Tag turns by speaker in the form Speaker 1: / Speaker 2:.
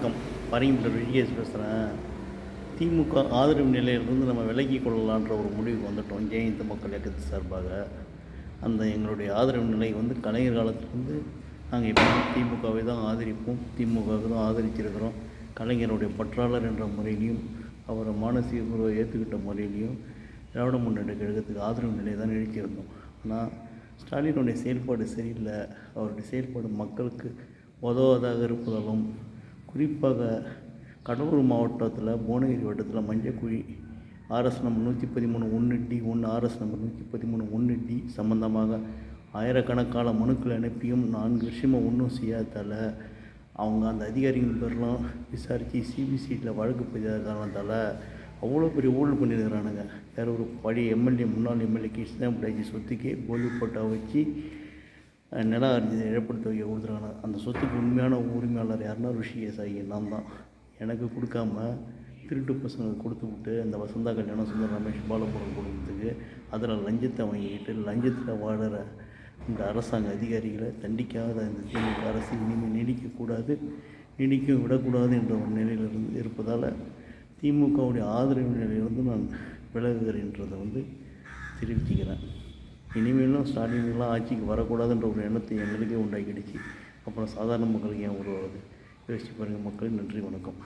Speaker 1: வணக்கம். பரங்கிப்பேட்டை விஜிஎஸ் பேசுகிறேன். திமுக ஆதரவு நிலையிலிருந்து நம்ம விலகிக் கொள்ளலான்ற ஒரு முடிவுக்கு வந்துட்டோம். ஜெயந்த மக்கள் இயக்கத்து சார்பாக. அந்த எங்களுடைய ஆதரவு நிலை கலைஞர் காலத்திலேருந்து நாங்கள் எப்போதும் திமுகவை தான் ஆதரிப்போம். திமுகவுக்கு தான் ஆதரிச்சிருக்கிறோம். கலைஞருடைய பற்றாளர் என்ற முறையிலையும் அவரை மானசீக குருவை ஏற்றுக்கிட்ட முறையிலையும் திராவிட முன்னேற்ற கழகத்துக்கு ஆதரவு நிலையை தான் நிறுத்தியிருந்தோம். ஆனால் ஸ்டாலினுடைய செயல்பாடு சரியில்லை. அவருடைய செயல்பாடு மக்களுக்கு உதவாதாக இருப்பதாலும், குறிப்பாக கடலூர் மாவட்டத்தில் புவனகிரி வட்டத்தில் Manjakuzhi RS number 113(1)D(1), RS number 113(1)D சம்பந்தமாக ஆயிரக்கணக்கான மனுக்கள் அனுப்பியும் 4 வருஷமாக ஒன்றும் செய்யாததால் அவங்க அந்த அதிகாரிகள் பேர்லாம் விசாரித்து சிபிசிஐடியில் வழக்கு பதியாத காரணத்தால் அவ்வளோ பெரிய ஊழல் பண்ணியிருக்கிறானுங்க. வேறு ஒரு பழைய எம்எல்ஏ, முன்னாள் எம்எல்ஏ கிருஷ்ணாபுராஜி சொத்துக்கே போலி போட்டா வச்சு நில அர்ஜி ஏற்படுத்த வைக்க கொடுத்துருக்காங்க. அந்த சொத்துக்கு உண்மையான உரிமையாளர் யாருன்னா ருஷிகேஷ் ஆகிய நான் தான். எனக்கு கொடுக்காம திருட்டு பசங்களுக்கு கொடுத்து விட்டு அந்த வசந்தா கல்யாணம், சுந்தர் ரமேஷ், பாலபுரம் கொடுத்ததுக்கு அதில் லஞ்சத்தை வாங்கிக்கிட்டு லஞ்சத்தில் வாழற இந்த அரசாங்க அதிகாரிகளை தண்டிக்காத இந்த திமுக அரசு இனிமேல் நீடிக்கக்கூடாது, நீடிக்க விடக்கூடாது என்ற ஒரு நிலையிலிருந்து இருப்பதால் திமுகவுடைய ஆதரவு நிலையிலிருந்து நான் விலகுகிறேன்றதை தெரிவிச்சுக்கிறேன். இனிமேலும் ஸ்டாலின்லாம் ஆட்சிக்கு வரக்கூடாதுன்ற ஒரு எண்ணத்தை எங்களுக்கே உண்டாக்கிடுச்சு. அப்புறம் சாதாரண மக்களுக்கு ஏன் உருவாகுது? யோசிச்சு பாருங்கள் மக்கள். நன்றி, வணக்கம்.